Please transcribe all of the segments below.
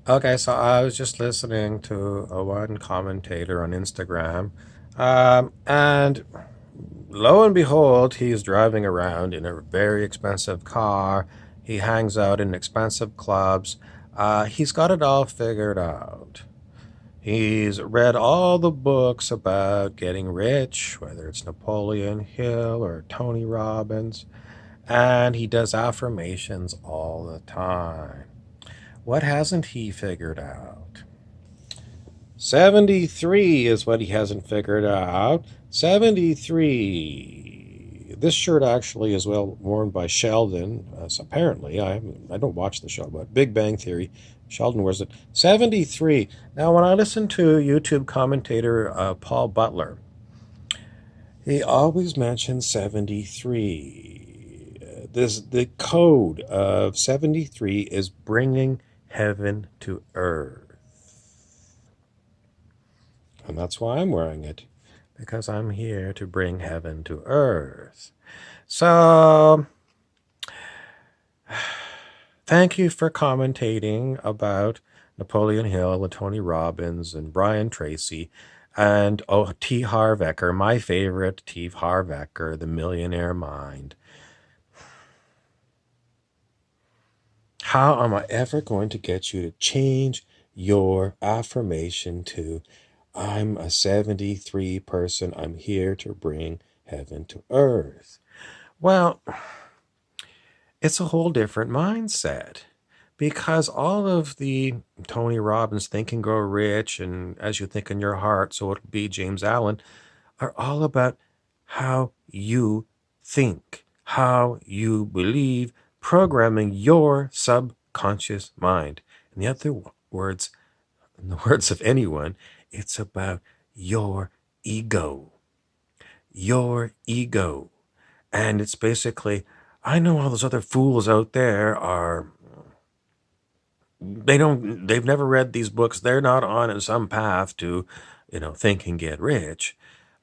Okay, so I was just listening to one commentator on Instagram, and lo and behold, he's driving around in a very expensive car. He hangs out in expensive clubs. He's got it all figured out. He's read all the books about getting rich, whether it's Napoleon Hill or Tony Robbins, and he does affirmations all the time. What hasn't he figured out? 73 is what he hasn't figured out. 73. This shirt actually is well worn by Sheldon. So apparently, I don't watch the show, but Big Bang Theory, Sheldon wears it. 73. Now, when I listen to YouTube commentator Paul Butler, he always mentions 73. The code of 73 is bringing heaven to earth. And that's why I'm wearing it, because I'm here to bring heaven to earth. So, thank you for commentating about Napoleon Hill and Tony Robbins and Brian Tracy and T. Harv Eker, my favorite T. Harv Eker, the Millionaire Mind. How am I ever going to get you to change your affirmation to I'm a 73 person. I'm here to bring heaven to earth? Well, it's a whole different mindset because all of the Tony Robbins Think and Grow Rich and As You Think in Your Heart, So It'll Be James Allen, are all about how you think, how you believe, programming your subconscious mind. In the other words, in the words of anyone, it's about your ego. Your ego. And it's basically, I know all those other fools out there they've never read these books. They're not on some path to, think and get rich.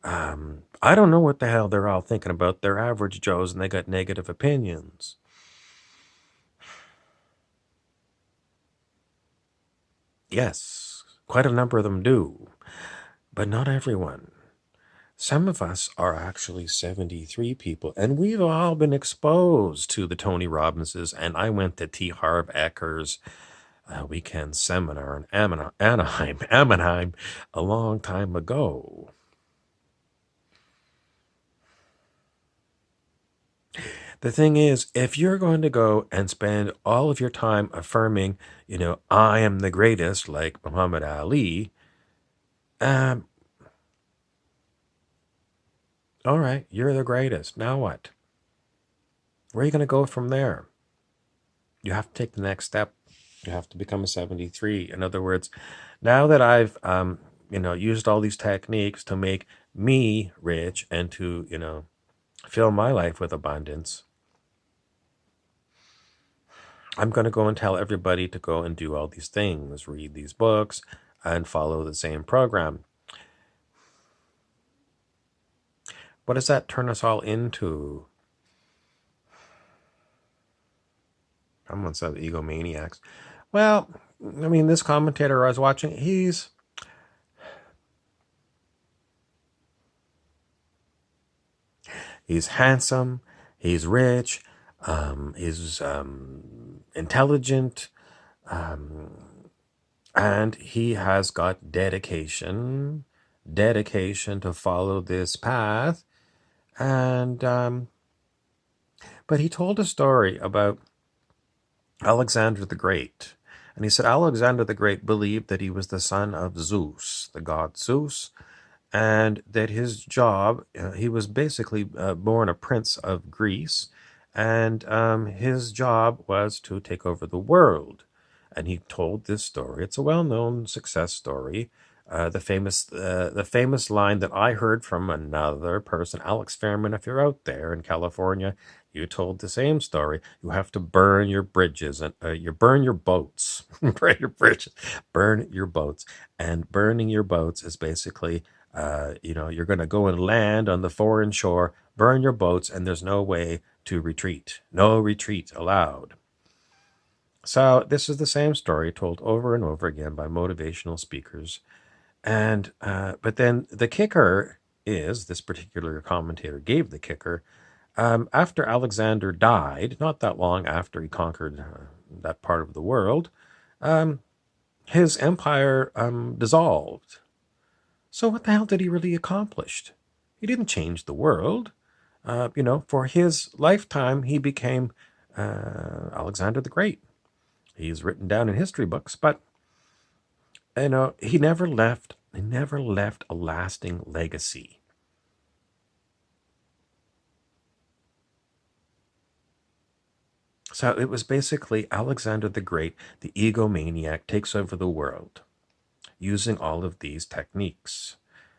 I don't know what the hell they're all thinking about. They're average Joes and they got negative opinions. Yes, quite a number of them do, but not everyone. Some of us are actually 73 people, and we've all been exposed to the Tony Robbinses, and I went to T. Harv Eker's weekend seminar in Anaheim, a long time ago. The thing is, if you're going to go and spend all of your time affirming, I am the greatest, like Muhammad Ali, um, all right, you're the greatest. Now what? Where are you going to go from there? You have to take the next step. You have to become a 73. In other words, now that I've, used all these techniques to make me rich and to, fill my life with abundance, I'm going to go and tell everybody to go and do all these things, read these books, and follow the same program. What does that turn us all into? Someone said egomaniacs. Well, I mean, this commentator I was watching, he's handsome, he's rich, he's intelligent, and he has got dedication to follow this path. And but he told a story about Alexander the Great. And he said Alexander the Great believed that he was the son of Zeus, the god Zeus, and that his job, he was basically born a prince of Greece, and his job was to take over the world. And he told this story. It's a well-known success story. The famous line that I heard from another person, Alex Fairman, if you're out there in California, you told the same story. You have to burn your bridges and you burn your boats, burn your bridges, burn your boats, and burning your boats is basically, you're going to go and land on the foreign shore, burn your boats, and there's no way to retreat. No retreat allowed. So this is the same story told over and over again by motivational speakers. And but then the kicker is this particular commentator gave the kicker after Alexander died, not that long after he conquered that part of the world, um, his empire dissolved. So what the hell did he really accomplish? He didn't change the world. For his lifetime, he became Alexander the Great. He's written down in history books, but he never left. He never left a lasting legacy. So it was basically Alexander the Great, the egomaniac, takes over the world using all of these techniques,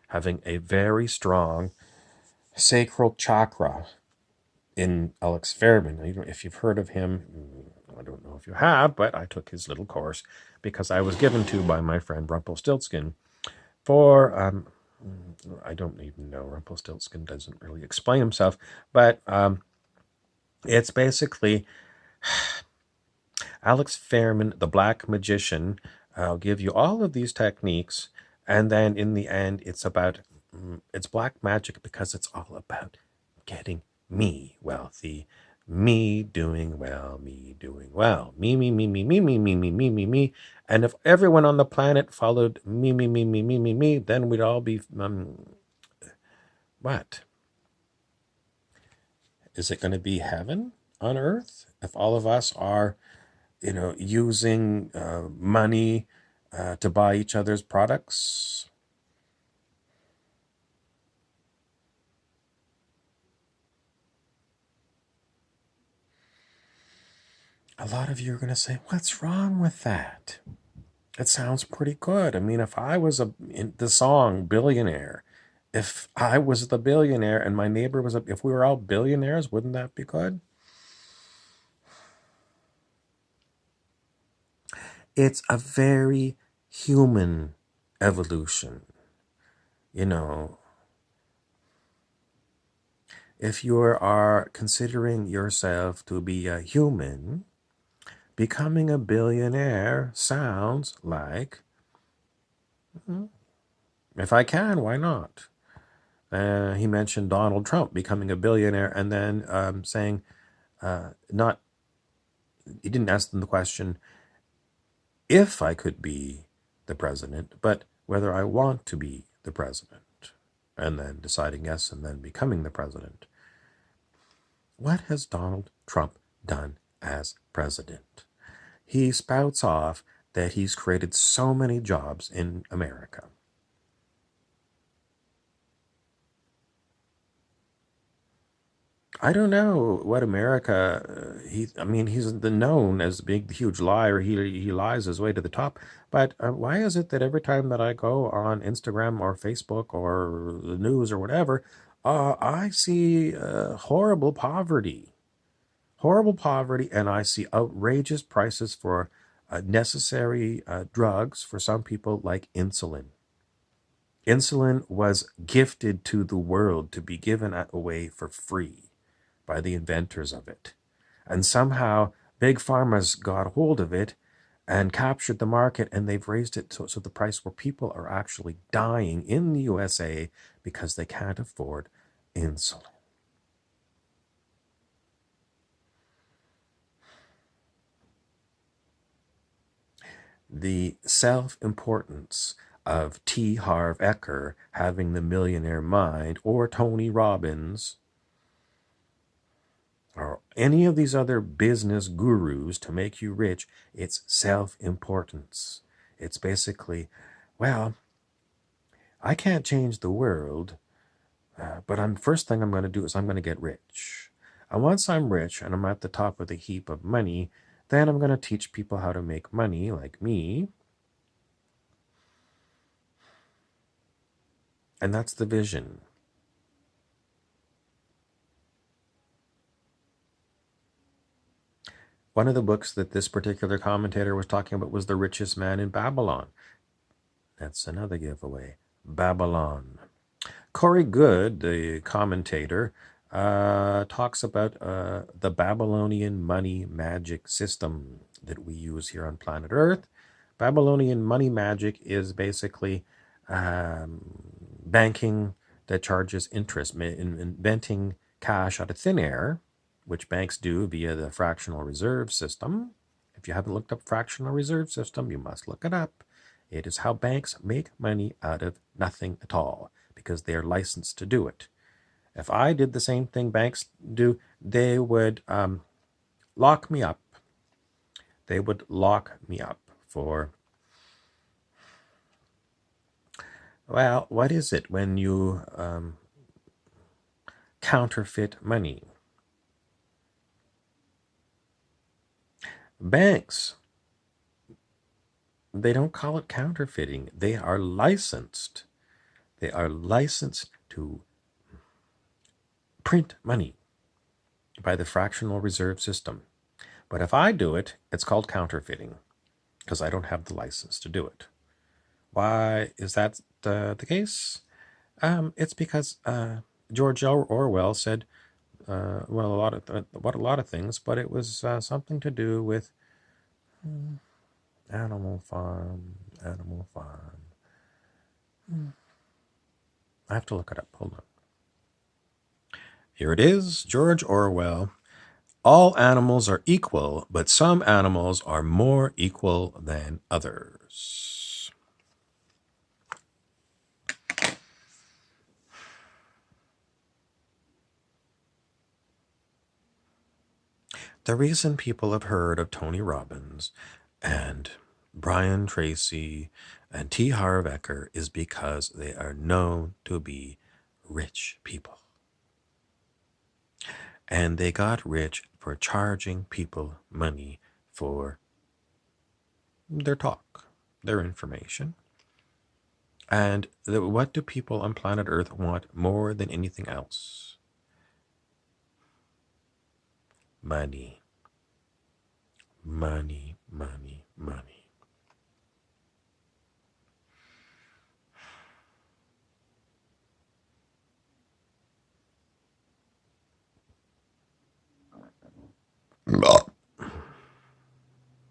having a very strong sacral chakra in Alex Fairman. If you've heard of him, I don't know if you have, but I took his little course because I was given to by my friend Rumpelstiltskin for, I don't even know, Rumpelstiltskin doesn't really explain himself, but it's basically Alex Fairman, the Black Magician. I'll give you all of these techniques, and then in the end, it's black magic because it's all about getting me wealthy, me doing well, me doing well, me. And if everyone on the planet followed me, then we'd all be what? Is it going to be heaven on earth if all of us are using money to buy each other's products? A lot of you are going to say, what's wrong with that? It sounds pretty good. I mean, if I was in the song Billionaire, if I was the billionaire and my neighbor if we were all billionaires, wouldn't that be good? It's a very human evolution. If you are considering yourself to be a human, becoming a billionaire sounds like, if I can, why not? He mentioned Donald Trump becoming a billionaire and then saying, he didn't ask them the question, if I could be the president, but whether I want to be the president, and then deciding yes and then becoming the president. What has Donald Trump done as president? He spouts off that he's created so many jobs in America. I don't know what America. He's known as the big, huge liar. He lies his way to the top. But why is it that every time that I go on Instagram or Facebook or the news or whatever, I see horrible poverty, and I see outrageous prices for necessary drugs for some people, like insulin. Insulin was gifted to the world to be given away for free by the inventors of it. And somehow big pharma's got hold of it and captured the market, and they've raised it so the price where people are actually dying in the USA because they can't afford insulin. The self-importance of T. Harv Eker having the Millionaire Mind, or Tony Robbins, or any of these other business gurus to make you rich, it's self-importance. It's basically, well, I can't change the world, but first thing I'm going to do is I'm going to get rich. And once I'm rich and I'm at the top of the heap of money, then I'm going to teach people how to make money like me. And that's the vision. One of the books that this particular commentator was talking about was The Richest Man in Babylon. That's another giveaway. Babylon. Corey Good, the commentator, talks about the Babylonian money magic system, that we use here on planet Earth. Babylonian money magic is basically um, banking that charges interest, inventing cash out of thin air, which banks do via the fractional reserve system. If you haven't looked up fractional reserve system, you must look it up. It is how banks make money out of nothing at all because they are licensed to do it. If I did the same thing banks do, they would lock me up. They would lock me up for, well, what is it when you counterfeit money? Banks, they don't call it counterfeiting. They are licensed. They are licensed to print money by the fractional reserve system. But if I do it, it's called counterfeiting because I don't have the license to do it. Why is that the case? It's because George Orwell said, well, a lot of things, but it was something to do with Animal Farm. Animal Farm. I have to look it up. Hold on. Here it is, George Orwell. All animals are equal, but some animals are more equal than others. The reason people have heard of Tony Robbins and Brian Tracy and T. Harv Eker is because they are known to be rich people. And they got rich for charging people money for their talk, their information. And what do people on planet Earth want more than anything else? Money. Money, money, money.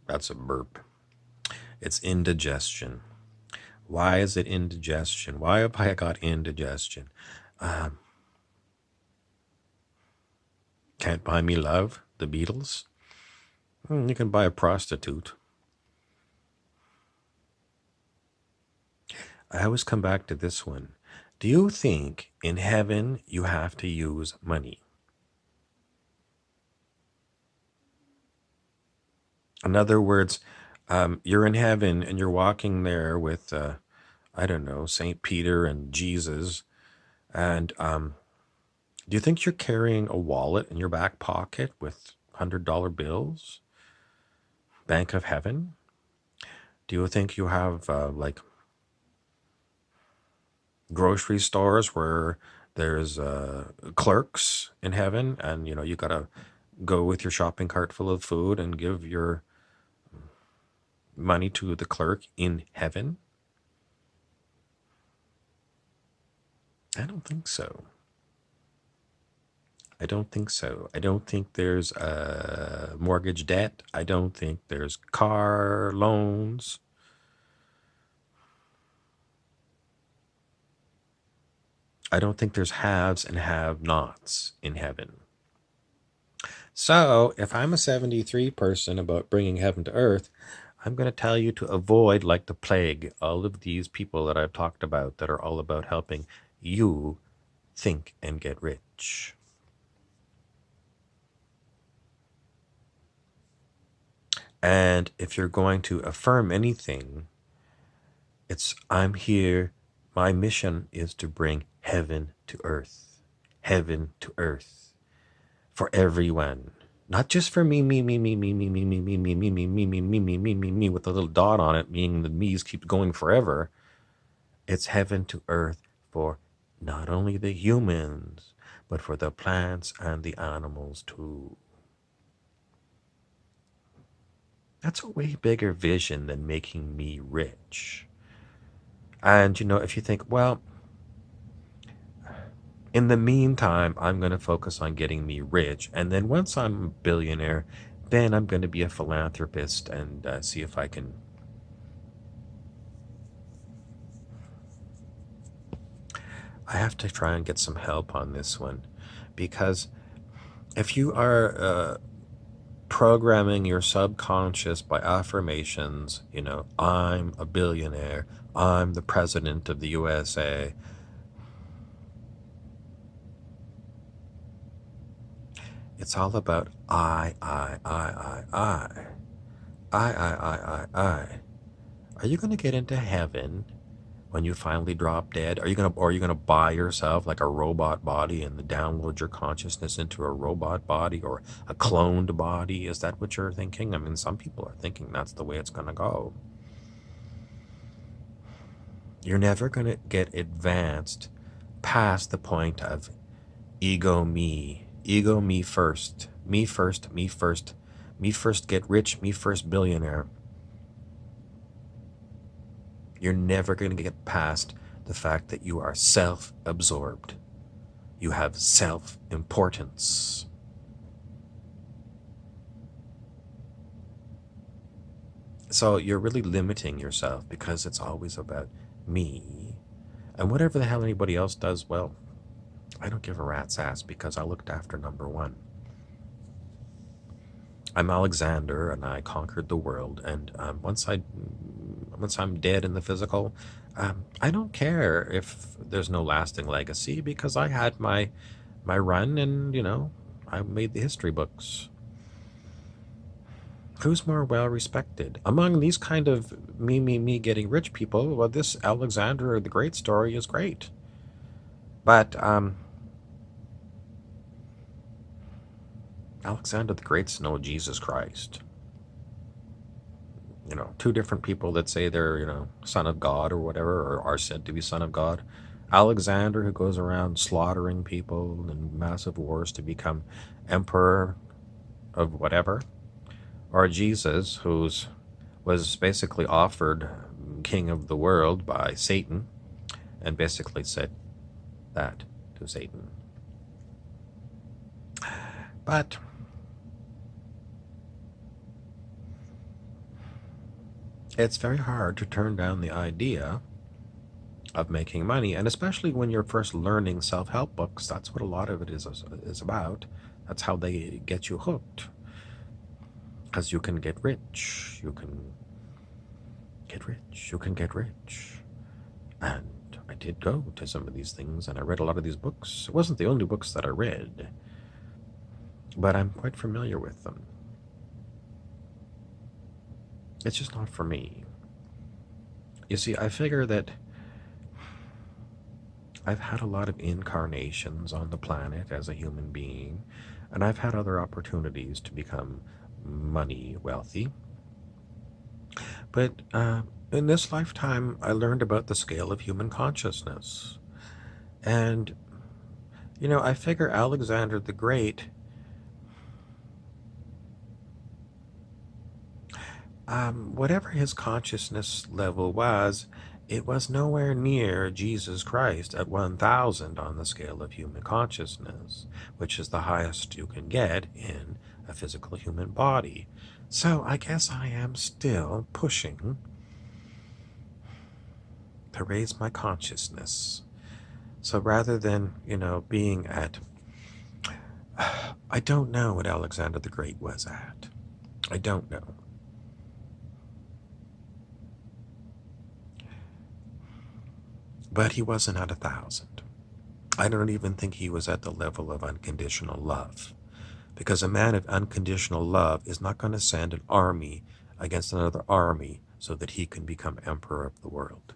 That's a burp. It's indigestion. Why is it indigestion? Why have I got indigestion? Can't Buy Me Love, the Beatles. You can buy a prostitute. I always come back to this one. Do you think in heaven you have to use money? In other words, you're in heaven and you're walking there with, I don't know, St. Peter and Jesus. And do you think you're carrying a wallet in your back pocket with $100 bills? Bank of Heaven? Do you think you have like grocery stores where there's clerks in heaven and you gotta go with your shopping cart full of food and give your money to the clerk in heaven? I don't think so. I don't think so. I don't think there's mortgage debt. I don't think there's car loans. I don't think there's haves and have-nots in heaven. So if I'm a 73 person about bringing heaven to earth, I'm going to tell you to avoid, like the plague, all of these people that I've talked about that are all about helping you think and get rich. And if you're going to affirm anything, it's I'm here. My mission is to bring heaven to earth. Heaven to earth. For everyone. Not just for me, me, me, me, me, me, me, me, me, me, me, me, me, me, me, me, me, me, me, with a little dot on it, meaning the me's keep going forever. It's heaven to earth for not only the humans, but for the plants and the animals too. That's a way bigger vision than making me rich. And if you think, well, in the meantime, I'm going to focus on getting me rich. And then once I'm a billionaire, then I'm going to be a philanthropist and see if I can. I have to try and get some help on this one, because if you are programming your subconscious by affirmations, I'm a billionaire, I'm the president of the USA, it's all about I. Are you going to get into heaven when you finally drop dead? Or are you gonna buy yourself like a robot body and download your consciousness into a robot body or a cloned body? Is that what you're thinking? I mean, some people are thinking that's the way it's gonna go. You're never gonna get advanced past the point of ego me first, me first, me first, me first get rich, me first billionaire. You're never going to get past the fact that you are self-absorbed. You have self-importance. So you're really limiting yourself because it's always about me. And whatever the hell anybody else does, well, I don't give a rat's ass because I looked after number one. I'm Alexander and I conquered the world. And once I'm dead in the physical, I don't care if there's no lasting legacy because I had my run and I made the history books. Who's more well respected among these kind of me getting rich people? Well, this Alexander the Great story is great, but Alexander the Great's no Jesus Christ. Two different people that say they're son of God or whatever, or are said to be son of God. Alexander, who goes around slaughtering people in massive wars to become emperor of whatever, or Jesus, who's was basically offered king of the world by Satan and basically said that to Satan. But it's very hard to turn down the idea of making money, and especially when you're first learning self-help books. That's what a lot of it is about. That's how they get you hooked, because you can get rich, you can get rich. And I did go to some of these things and I read a lot of these books. It wasn't the only books that I read, but I'm quite familiar with them. It's just not for me. You see, I figure that I've had a lot of incarnations on the planet as a human being, and I've had other opportunities to become money wealthy. But in this lifetime, I learned about the scale of human consciousness. And, I figure Alexander the Great, whatever his consciousness level was, it was nowhere near Jesus Christ at 1,000 on the scale of human consciousness, which is the highest you can get in a physical human body. So I guess I am still pushing to raise my consciousness. So rather than, being at, I don't know what Alexander the Great was at. I don't know. But he wasn't at 1,000. I don't even think he was at the level of unconditional love. Because a man of unconditional love is not going to send an army against another army so that he can become emperor of the world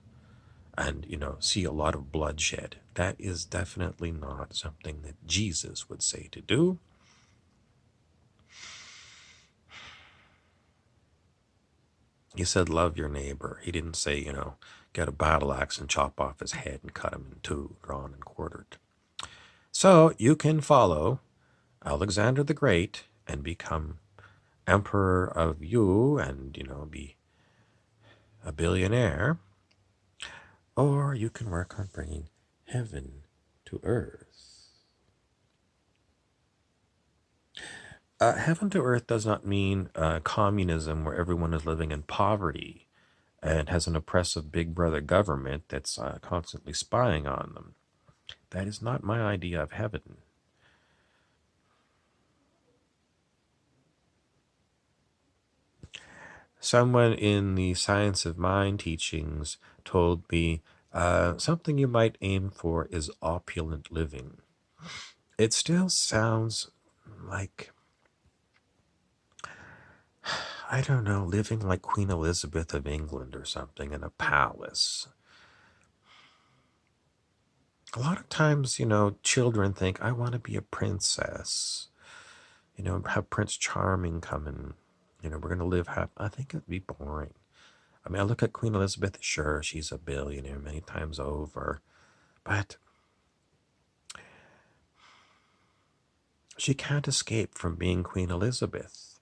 and, see a lot of bloodshed. That is definitely not something that Jesus would say to do. He said, love your neighbor. He didn't say, get a battle axe and chop off his head and cut him in two, drawn and quartered. So you can follow Alexander the Great and become emperor of you and, be a billionaire. Or you can work on bringing heaven to earth. Heaven to earth does not mean communism where everyone is living in poverty and has an oppressive big brother government that's constantly spying on them. That is not my idea of heaven. Someone in the Science of Mind teachings told me something you might aim for is opulent living. It still sounds like, I don't know, living like Queen Elizabeth of England or something in a palace. A lot of times, children think, I want to be a princess. Have Prince Charming come and, we're going to live happy. I think it'd be boring. I mean, I look at Queen Elizabeth, sure, she's a billionaire many times over, but she can't escape from being Queen Elizabeth.